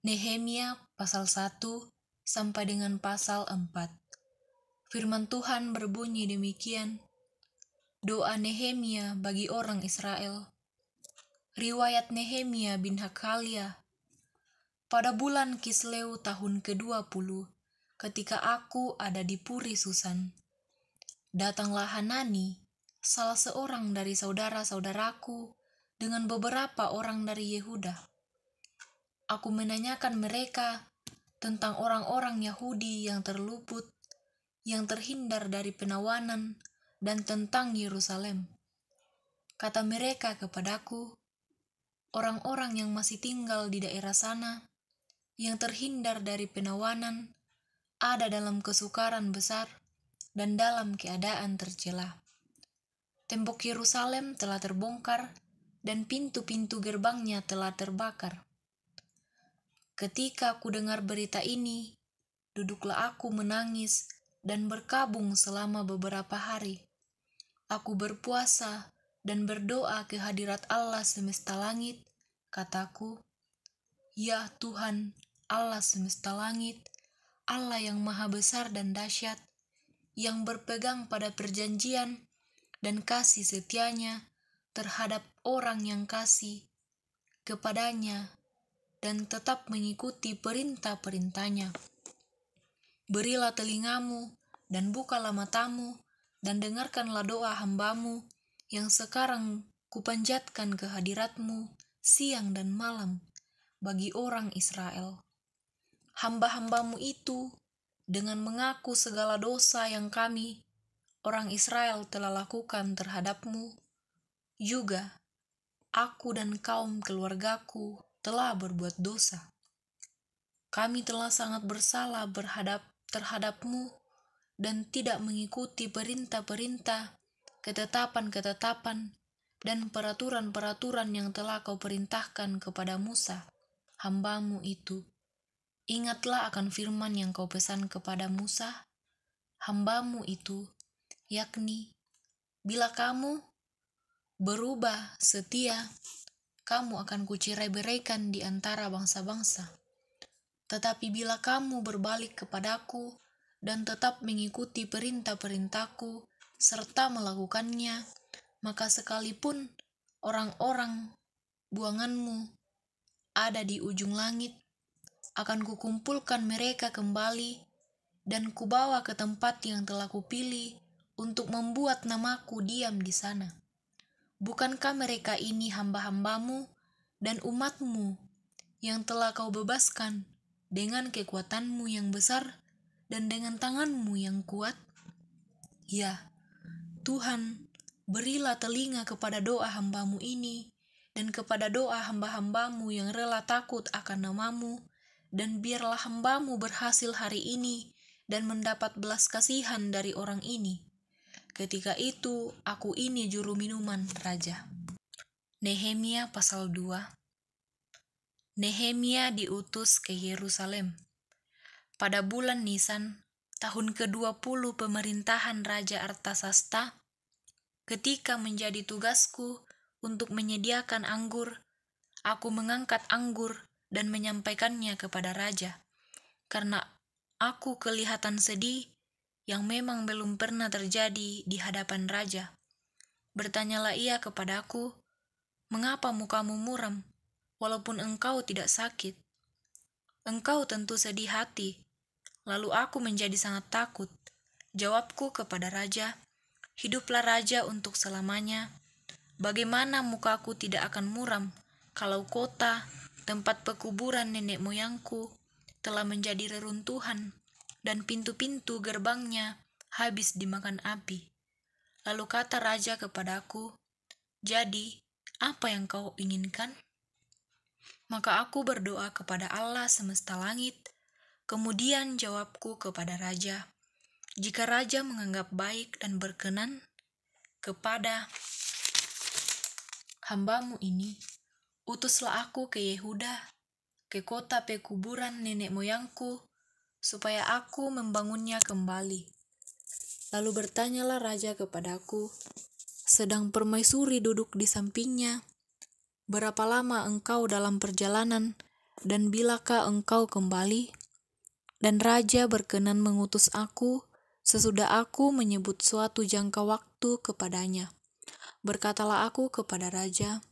Nehemia pasal 1 sampai dengan pasal 4. Firman Tuhan berbunyi demikian. Doa Nehemia bagi orang Israel. Riwayat Nehemia bin Hakaliah. Pada bulan Kisleu tahun ke-20, ketika aku ada di Puri Susan, datanglah Hanani, salah seorang dari saudara-saudaraku, dengan beberapa orang dari Yehuda. Aku menanyakan mereka tentang orang-orang Yahudi yang terluput, yang terhindar dari penawanan, dan tentang Yerusalem. Kata mereka kepadaku, orang-orang yang masih tinggal di daerah sana, yang terhindar dari penawanan, ada dalam kesukaran besar dan dalam keadaan tercela. Tembok Yerusalem telah terbongkar dan pintu-pintu gerbangnya telah terbakar. Ketika aku dengar berita ini, duduklah aku menangis dan berkabung selama beberapa hari. Aku berpuasa dan berdoa ke hadirat Allah semesta langit, kataku, Ya Tuhan, Allah semesta langit, Allah yang maha besar dan dahsyat, yang berpegang pada perjanjian dan kasih setianya terhadap orang yang kasih kepadanya dan tetap mengikuti perintah-perintahnya. Berilah telingamu dan bukalah matamu dan dengarkanlah doa hambamu yang sekarang kupanjatkan ke hadiratmu siang dan malam bagi orang Israel. Hamba-hambamu itu dengan mengaku segala dosa yang kami, orang Israel, telah lakukan terhadapmu, juga aku dan kaum keluargaku telah berbuat dosa. Kami telah sangat bersalah terhadapmu dan tidak mengikuti perintah-perintah, ketetapan-ketetapan, dan peraturan-peraturan yang telah kau perintahkan kepada Musa, hambamu itu. Ingatlah akan firman yang kau pesan kepada Musa, hambamu itu, yakni, bila kamu berubah setia, kamu akan kucerai-beraikan di antara bangsa-bangsa. Tetapi bila kamu berbalik kepadaku dan tetap mengikuti perintah-perintahku serta melakukannya, maka sekalipun orang-orang buanganmu ada di ujung langit, akan kukumpulkan mereka kembali dan kubawa ke tempat yang telah kupilih untuk membuat namaku diam di sana. Bukankah mereka ini hamba-hambamu dan umatmu yang telah kau bebaskan dengan kekuatanmu yang besar dan dengan tanganmu yang kuat? Ya, Tuhan, berilah telinga kepada doa hambamu ini dan kepada doa hamba-hambamu yang rela takut akan namamu, dan biarlah hambamu berhasil hari ini dan mendapat belas kasihan dari orang ini. Ketika itu, aku ini juru minuman raja. Nehemia pasal 2. Nehemia diutus ke Yerusalem. Pada bulan Nisan, tahun ke-20 pemerintahan Raja Artasasta, ketika menjadi tugasku untuk menyediakan anggur, aku mengangkat anggur dan menyampaikannya kepada raja, karena aku kelihatan sedih yang memang belum pernah terjadi di hadapan raja. Bertanyalah ia kepadaku, mengapa mukamu muram, walaupun engkau tidak sakit? Engkau tentu sedih hati. Lalu aku menjadi sangat takut. Jawabku kepada raja, hiduplah raja untuk selamanya. Bagaimana mukaku tidak akan muram kalau kota, tempat pekuburan nenek moyangku, telah menjadi reruntuhan dan pintu-pintu gerbangnya habis dimakan api. Lalu kata raja kepadaku, jadi apa yang kau inginkan? Maka aku berdoa kepada Allah semesta langit. Kemudian jawabku kepada raja, jika raja menganggap baik dan berkenan kepada hambamu ini, utuslah aku ke Yehuda, ke kota pekuburan nenek moyangku, supaya aku membangunnya kembali. Lalu bertanyalah raja kepadaku, sedang permaisuri duduk di sampingnya, berapa lama engkau dalam perjalanan dan bilakah engkau kembali?" Dan raja berkenan mengutus aku sesudah aku menyebut suatu jangka waktu kepadanya. Berkatalah aku kepada raja,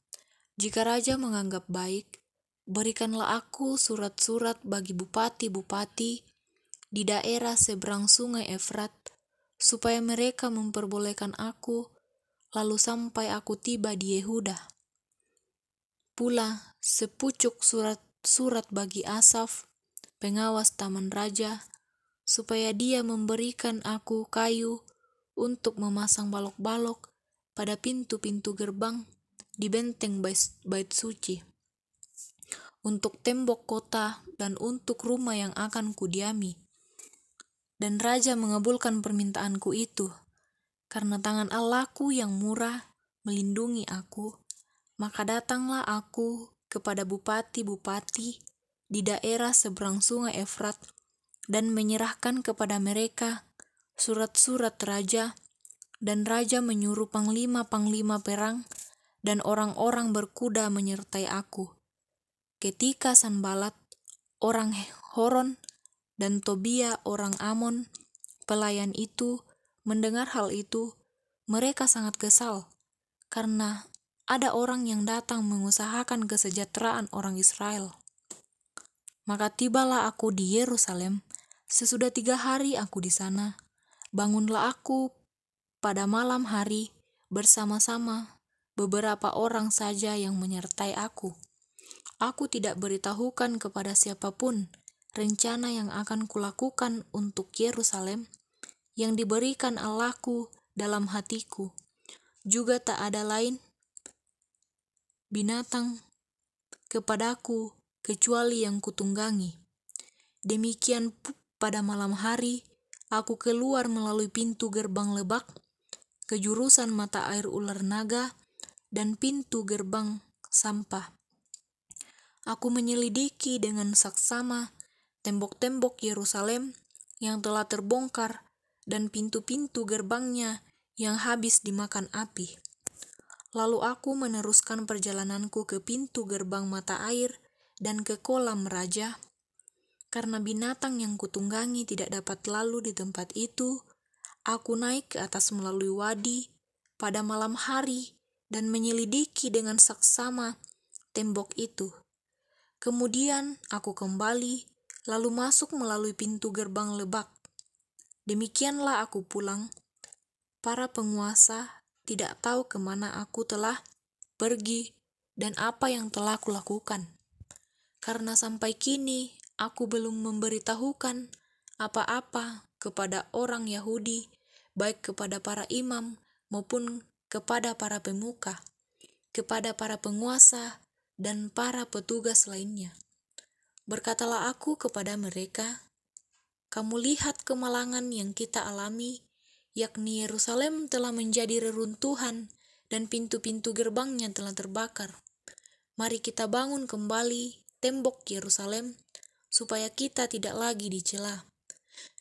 "Jika raja menganggap baik, berikanlah aku surat-surat bagi bupati-bupati di daerah seberang sungai Efrat, supaya mereka memperbolehkan aku, lalu sampai aku tiba di Yehuda. Pula sepucuk surat bagi Asaf, pengawas taman raja, supaya dia memberikan aku kayu untuk memasang balok-balok pada pintu-pintu gerbang di benteng bait suci, untuk tembok kota dan untuk rumah yang akan kudiami." Dan raja mengabulkan permintaanku itu, karena tangan Allahku yang murah melindungi aku. Maka datanglah aku kepada bupati-bupati di daerah seberang sungai Efrat dan menyerahkan kepada mereka surat-surat raja, dan raja menyuruh panglima-panglima perang dan orang-orang berkuda menyertai aku. Ketika Sanbalat, orang Horon, dan Tobia, orang Amon, pelayan itu, mendengar hal itu, mereka sangat kesal, karena ada orang yang datang mengusahakan kesejahteraan orang Israel. Maka tibalah aku di Yerusalem. Sesudah 3 hari aku di sana, bangunlah aku pada malam hari bersama-sama beberapa orang saja yang menyertai aku. Aku tidak beritahukan kepada siapapun rencana yang akan kulakukan untuk Yerusalem yang diberikan Allahku dalam hatiku. Juga tak ada lain binatang kepadaku kecuali yang kutunggangi. Demikian pada malam hari aku keluar melalui pintu gerbang lebak ke jurusan mata air ular naga dan pintu gerbang sampah. Aku menyelidiki dengan saksama tembok-tembok Yerusalem yang telah terbongkar dan pintu-pintu gerbangnya yang habis dimakan api. Lalu aku meneruskan perjalananku ke pintu gerbang mata air dan ke kolam raja. Karena binatang yang kutunggangi tidak dapat lalu di tempat itu, aku naik ke atas melalui wadi pada malam hari dan menyelidiki dengan saksama tembok itu. Kemudian aku kembali, lalu masuk melalui pintu gerbang lebak. Demikianlah aku pulang. Para penguasa tidak tahu kemana aku telah pergi dan apa yang telah kulakukan. Karena sampai kini aku belum memberitahukan apa-apa kepada orang Yahudi, baik kepada para imam maupun kepada para pemuka, kepada para penguasa dan para petugas lainnya. Berkatalah aku kepada mereka, "Kamu lihat kemalangan yang kita alami, yakni Yerusalem telah menjadi reruntuhan dan pintu-pintu gerbangnya telah terbakar. Mari kita bangun kembali tembok Yerusalem, supaya kita tidak lagi dicela."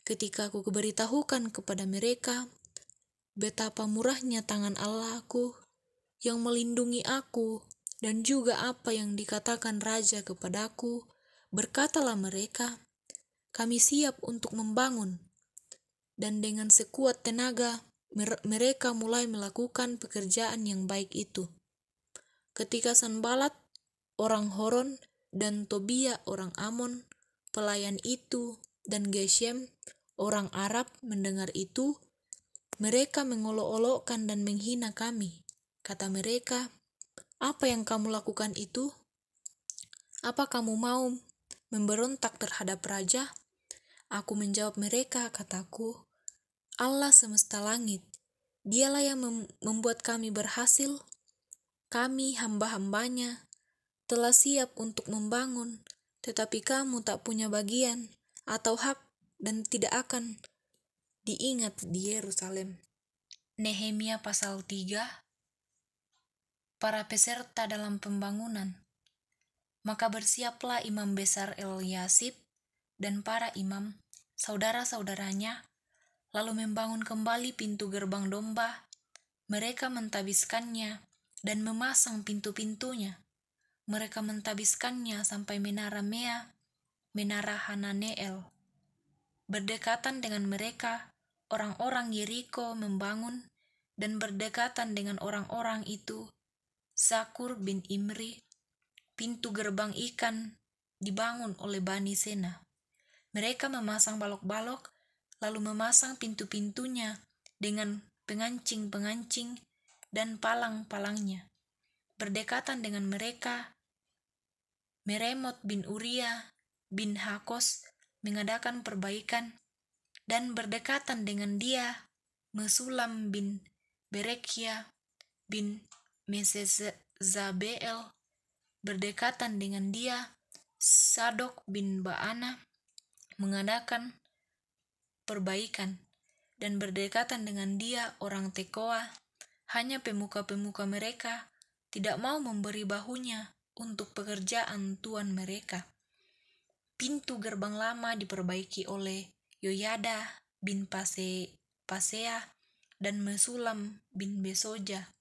Ketika aku beritahukan kepada mereka betapa murahnya tangan Allahku yang melindungi aku dan juga apa yang dikatakan raja kepadaku, berkatalah mereka, "Kami siap untuk membangun." Dan dengan sekuat tenaga mereka mulai melakukan pekerjaan yang baik itu. Ketika Sanbalat, orang Horon, dan Tobia, orang Amon, pelayan itu, dan Geshem, orang Arab, mendengar itu, mereka mengolok-olokkan dan menghina kami. Kata mereka, "Apa yang kamu lakukan itu? Apa kamu mau memberontak terhadap raja?" Aku menjawab mereka, kataku, "Allah semesta langit, dialah yang membuat kami berhasil. Kami hamba-hambanya telah siap untuk membangun, tetapi kamu tak punya bagian atau hak dan tidak akan diingat di Yerusalem." Nehemia pasal 3. Para peserta dalam pembangunan. Maka bersiaplah imam besar Eliasib dan para imam, saudara-saudaranya, lalu membangun kembali pintu gerbang domba. Mereka mentabiskannya dan memasang pintu-pintunya. Mereka mentabiskannya sampai menara Mea, menara Hananeel. Berdekatan dengan mereka, orang-orang Yeriko membangun, dan berdekatan dengan orang-orang itu, Zakur bin Imri, pintu gerbang ikan dibangun oleh Bani Sena. Mereka memasang balok-balok, lalu memasang pintu-pintunya dengan pengancing-pengancing dan palang-palangnya. Berdekatan dengan mereka, Meremot bin Uria bin Hakos mengadakan perbaikan, dan berdekatan dengan dia, Mesulam bin Berekia bin Mesezabeel, berdekatan dengan dia, Sadok bin Baana mengadakan perbaikan, dan berdekatan dengan dia orang Tekoa. Hanya pemuka-pemuka mereka tidak mau memberi bahunya untuk pekerjaan tuan mereka. Pintu gerbang lama diperbaiki oleh Yoyada bin Pasea dan Mesulam bin Besoja.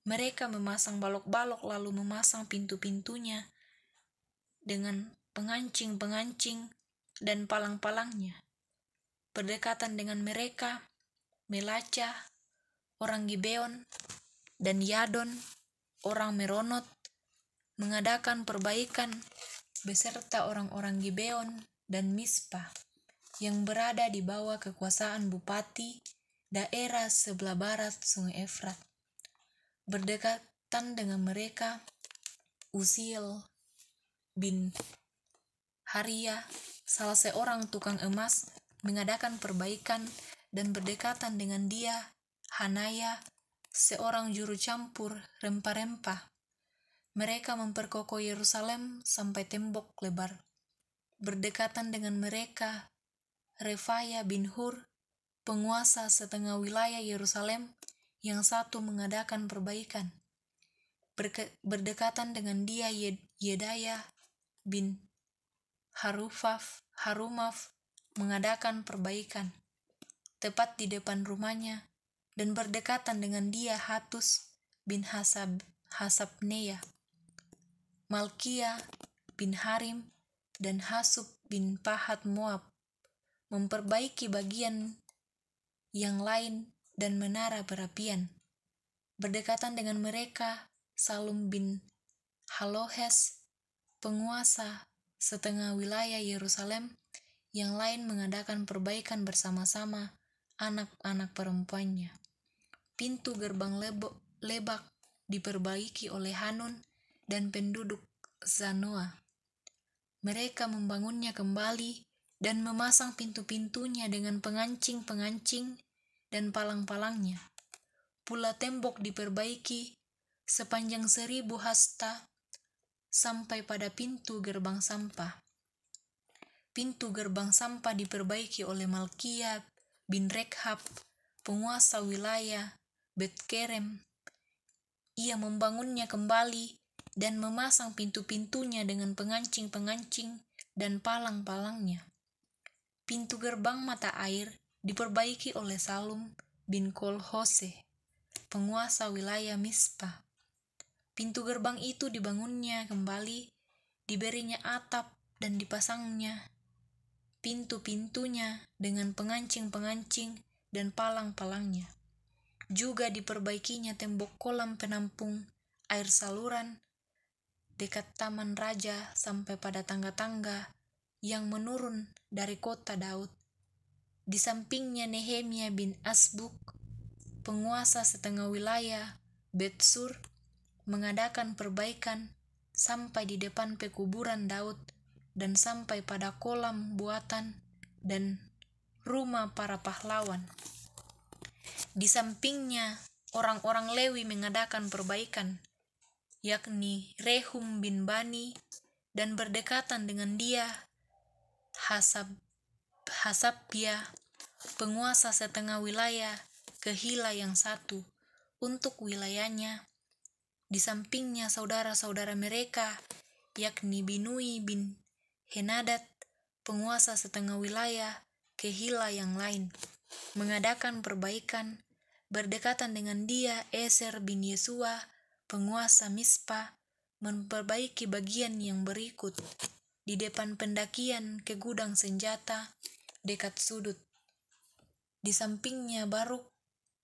Mereka memasang balok-balok lalu memasang pintu-pintunya dengan pengancing-pengancing dan palang-palangnya. Berdekatan dengan mereka, Melaca, orang Gibeon, dan Yadon, orang Meronot, mengadakan perbaikan beserta orang-orang Gibeon dan Mispa yang berada di bawah kekuasaan bupati daerah sebelah barat Sungai Efrat. Berdekatan dengan mereka, Uziel bin Haria, salah seorang tukang emas, mengadakan perbaikan, dan berdekatan dengan dia, Hanaya, seorang juru campur rempah-rempah. Mereka memperkokoh Yerusalem sampai tembok lebar. Berdekatan dengan mereka, Refaya bin Hur, penguasa setengah wilayah Yerusalem, yang satu mengadakan perbaikan. Berdekatan dengan dia, Yedaya bin Harumaf mengadakan perbaikan tepat di depan rumahnya, dan berdekatan dengan dia, Hatus bin Hasabneya, Malkia bin Harim, dan Hasub bin Pahat Moab memperbaiki bagian yang lain dan menara perapian. Berdekatan dengan mereka, Salum bin Halohes, penguasa setengah wilayah Yerusalem, yang lain mengadakan perbaikan bersama-sama anak-anak perempuannya. Pintu gerbang lebak diperbaiki oleh Hanun dan penduduk Zanoa. Mereka membangunnya kembali dan memasang pintu-pintunya dengan pengancing-pengancing dan palang-palangnya. Pula tembok diperbaiki sepanjang 1000 hasta sampai pada pintu gerbang sampah. Pintu gerbang sampah diperbaiki oleh Malkia bin Rekhab, penguasa wilayah Betkerem. Ia membangunnya kembali dan memasang pintu-pintunya dengan pengancing-pengancing dan palang-palangnya. Pintu gerbang mata air diperbaiki oleh Salum bin Kolhose, penguasa wilayah Mispa. Pintu gerbang itu dibangunnya kembali, diberinya atap dan dipasangnya pintu-pintunya dengan pengancing-pengancing dan palang-palangnya. Juga diperbaikinya tembok kolam penampung air saluran dekat Taman Raja sampai pada tangga-tangga yang menurun dari kota Daud. Di sampingnya Nehemia bin Asbuk, penguasa setengah wilayah Betsur, mengadakan perbaikan sampai di depan pekuburan Daud dan sampai pada kolam buatan dan rumah para pahlawan. Di sampingnya orang-orang Lewi mengadakan perbaikan, yakni Rehum bin Bani, dan berdekatan dengan dia Hasabia, penguasa setengah wilayah Kehila yang satu untuk wilayahnya. Di sampingnya saudara-saudara mereka, yakni Binui bin Henadad, penguasa setengah wilayah Kehila yang lain, mengadakan perbaikan. Berdekatan dengan dia Eser bin Yesua, penguasa Mispa, memperbaiki bagian yang berikut di depan pendakian ke gudang senjata dekat sudut. Di sampingnya Baruk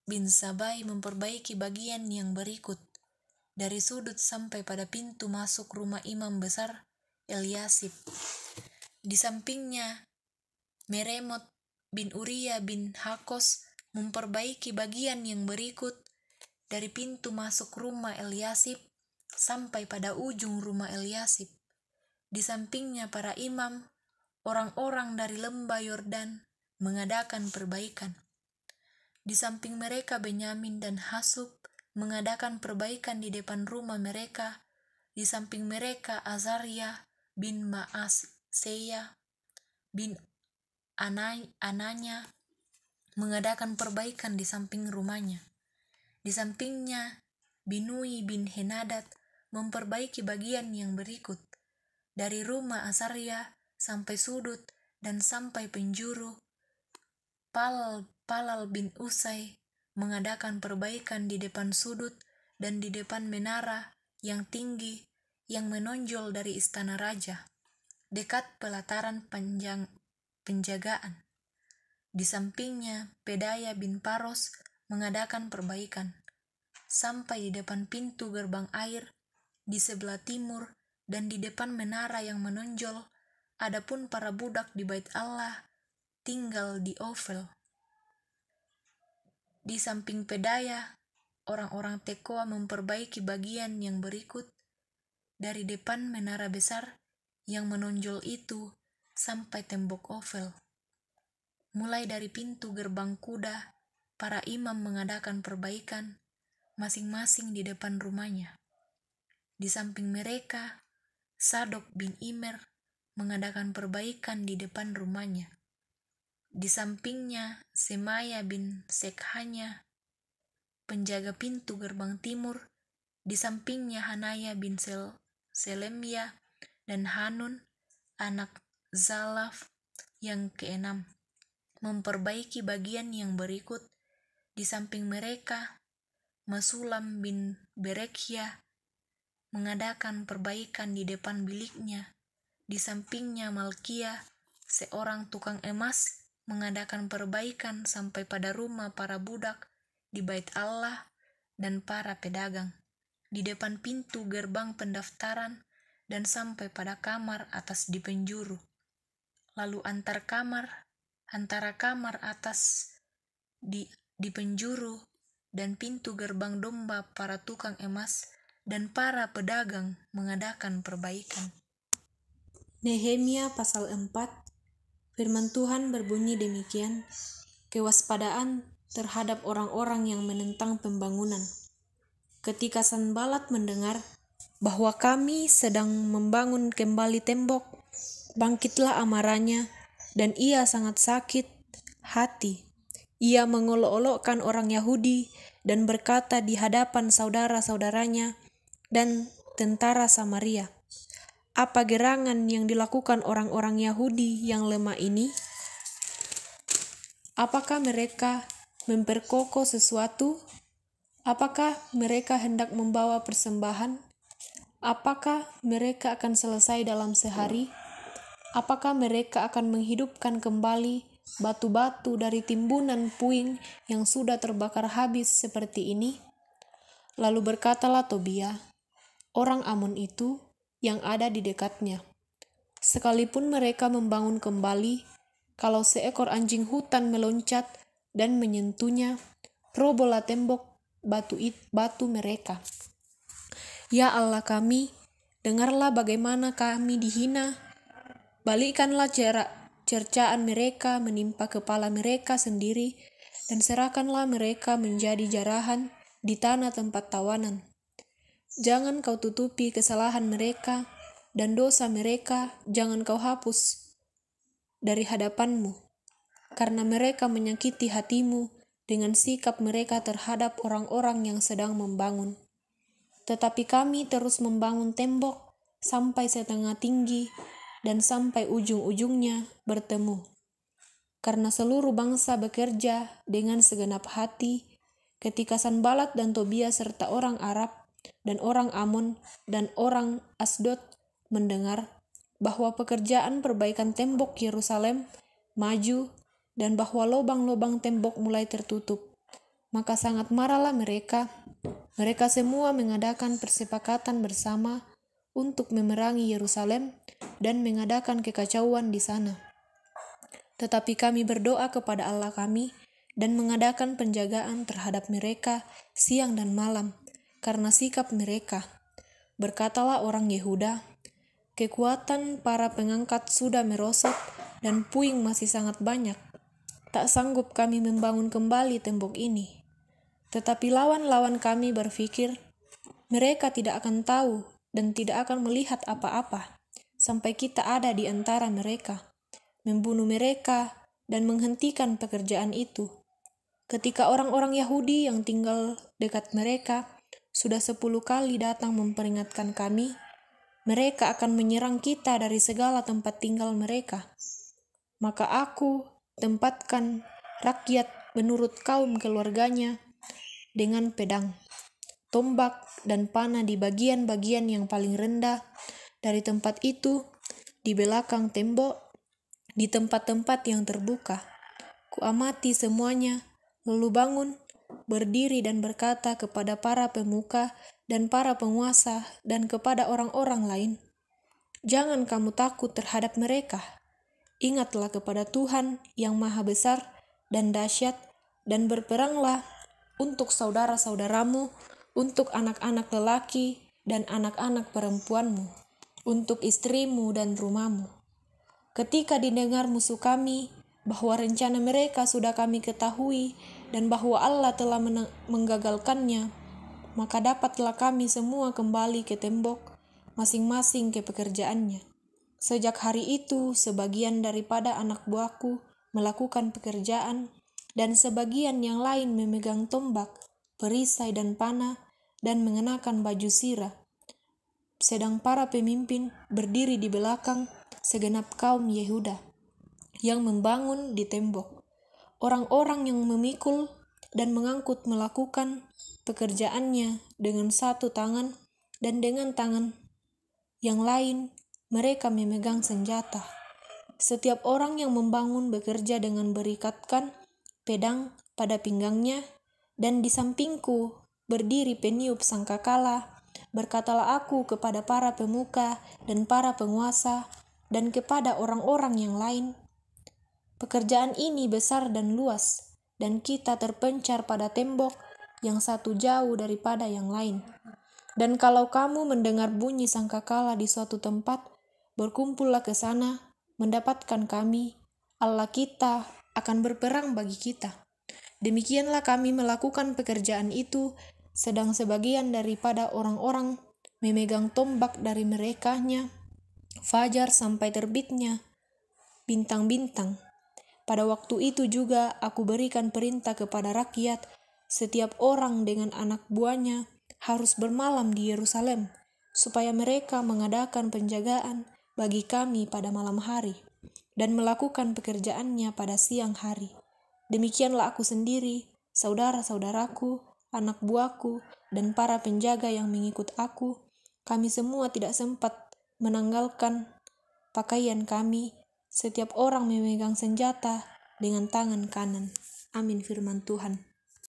bin Sabai memperbaiki bagian yang berikut dari sudut sampai pada pintu masuk rumah imam besar Eliasib. Di sampingnya Meremot bin Uria bin Hakos memperbaiki bagian yang berikut dari pintu masuk rumah Eliasib sampai pada ujung rumah Eliasib. Di sampingnya para imam, orang-orang dari lembah Yordan mengadakan perbaikan. Di samping mereka Benyamin dan Hasub mengadakan perbaikan di depan rumah mereka. Di samping mereka Azaria bin Maaseya bin Ananya mengadakan perbaikan di samping rumahnya. Di sampingnya Binui bin Henadad memperbaiki bagian yang berikut dari rumah Azaria sampai sudut dan sampai penjuru. Palal bin Usai mengadakan perbaikan di depan sudut dan di depan menara yang tinggi yang menonjol dari istana raja, dekat pelataran penjagaan. Di sampingnya Pedaya bin Paros mengadakan perbaikan, sampai di depan pintu gerbang air, di sebelah timur, dan di depan menara yang menonjol. Adapun para budak di bait Allah tinggal di Ofel. Di samping Pedaya, orang-orang Tekoa memperbaiki bagian yang berikut dari depan menara besar yang menonjol itu sampai tembok Ofel. Mulai dari pintu gerbang kuda, para imam mengadakan perbaikan masing-masing di depan rumahnya. Di samping mereka, Sadok bin Imer mengadakan perbaikan di depan rumahnya. Di sampingnya Semaya bin Sekhanya, penjaga pintu gerbang timur. Di sampingnya Hanaya bin Selemya dan Hanun, anak Zalaf yang keenam, memperbaiki bagian yang berikut. Di samping mereka, Masulam bin Berekhya mengadakan perbaikan di depan biliknya. Di sampingnya Malkia, seorang tukang emas, mengadakan perbaikan sampai pada rumah para budak di bait Allah dan para pedagang, di depan pintu gerbang pendaftaran dan sampai pada kamar atas di penjuru. Lalu antara kamar atas di penjuru dan pintu gerbang domba para tukang emas dan para pedagang mengadakan perbaikan. Nehemia pasal 4. Firman Tuhan berbunyi demikian, kewaspadaan terhadap orang-orang yang menentang pembangunan. Ketika Sanbalat mendengar bahwa kami sedang membangun kembali tembok, bangkitlah amarahnya dan ia sangat sakit hati. Ia mengolok-olokkan orang Yahudi dan berkata di hadapan saudara-saudaranya dan tentara Samaria, apa gerangan yang dilakukan orang-orang Yahudi yang lemah ini? Apakah mereka memperkokoh sesuatu? Apakah mereka hendak membawa persembahan? Apakah mereka akan selesai dalam sehari? Apakah mereka akan menghidupkan kembali batu-batu dari timbunan puing yang sudah terbakar habis seperti ini? Lalu berkatalah Tobia, orang Amon itu, yang ada di dekatnya, sekalipun mereka membangun kembali, kalau seekor anjing hutan meloncat dan menyentuhnya, robohlah tembok batu mereka. Ya Allah kami, dengarlah bagaimana kami dihina. Balikkanlah cercaan mereka menimpa kepala mereka sendiri, dan serahkanlah mereka menjadi jarahan di tanah tempat tawanan. Jangan kau tutupi kesalahan mereka, dan dosa mereka jangan kau hapus dari hadapanmu, karena mereka menyakiti hatimu dengan sikap mereka terhadap orang-orang yang sedang membangun. Tetapi kami terus membangun tembok sampai setengah tinggi dan sampai ujung-ujungnya bertemu. Karena seluruh bangsa bekerja dengan segenap hati, ketika Sanbalat dan Tobia serta orang Arab dan orang Amon, dan orang Asdod mendengar bahwa pekerjaan perbaikan tembok Yerusalem maju dan bahwa lubang-lubang tembok mulai tertutup, maka sangat marahlah mereka. Mereka semua mengadakan persepakatan bersama untuk memerangi Yerusalem dan mengadakan kekacauan di sana. Tetapi kami berdoa kepada Allah kami dan mengadakan penjagaan terhadap mereka siang dan malam karena sikap mereka. Berkatalah orang Yehuda, kekuatan para pengangkat sudah merosot dan puing masih sangat banyak. Tak sanggup kami membangun kembali tembok ini. Tetapi lawan-lawan kami berpikir, mereka tidak akan tahu dan tidak akan melihat apa-apa sampai kita ada di antara mereka, membunuh mereka dan menghentikan pekerjaan itu. Ketika orang-orang Yahudi yang tinggal dekat mereka sudah 10 kali datang memperingatkan kami, mereka akan menyerang kita dari segala tempat tinggal mereka. Maka aku tempatkan rakyat menurut kaum keluarganya dengan pedang, tombak, dan panah di bagian-bagian yang paling rendah dari tempat itu, di belakang tembok, di tempat-tempat yang terbuka. Kuamati semuanya, lalu bangun, berdiri dan berkata kepada para pemuka dan para penguasa dan kepada orang-orang lain, jangan kamu takut terhadap mereka. Ingatlah kepada Tuhan yang maha besar dan dahsyat, dan berperanglah untuk saudara-saudaramu, untuk anak-anak lelaki dan anak-anak perempuanmu, untuk istrimu dan rumahmu. Ketika didengar musuh kami bahwa rencana mereka sudah kami ketahui dan bahwa Allah telah menggagalkannya, maka dapatlah kami semua kembali ke tembok, masing-masing ke pekerjaannya. Sejak hari itu, sebagian daripada anak buahku melakukan pekerjaan, dan sebagian yang lain memegang tombak, perisai dan panah, dan mengenakan baju sirah. Sedang para pemimpin berdiri di belakang segenap kaum Yehuda yang membangun di tembok. Orang-orang yang memikul dan mengangkut melakukan pekerjaannya dengan satu tangan, dan dengan tangan yang lain mereka memegang senjata. Setiap orang yang membangun bekerja dengan berikatkan pedang pada pinggangnya, dan di sampingku berdiri peniup sangkakala. Berkatalah aku kepada para pemuka dan para penguasa dan kepada orang-orang yang lain, pekerjaan ini besar dan luas, dan kita terpencar pada tembok yang satu jauh daripada yang lain. Dan kalau kamu mendengar bunyi sangkakala di suatu tempat, berkumpullah ke sana, mendapatkan kami, Allah kita akan berperang bagi kita. Demikianlah kami melakukan pekerjaan itu, sedang sebagian daripada orang-orang memegang tombak dari merekanya, fajar sampai terbitnya bintang-bintang. Pada waktu itu juga aku berikan perintah kepada rakyat, setiap orang dengan anak buahnya harus bermalam di Yerusalem, supaya mereka mengadakan penjagaan bagi kami pada malam hari, dan melakukan pekerjaannya pada siang hari. Demikianlah aku sendiri, saudara-saudaraku, anak buahku, dan para penjaga yang mengikut aku, kami semua tidak sempat menanggalkan pakaian kami, setiap orang memegang senjata dengan tangan kanan. Amin, firman Tuhan.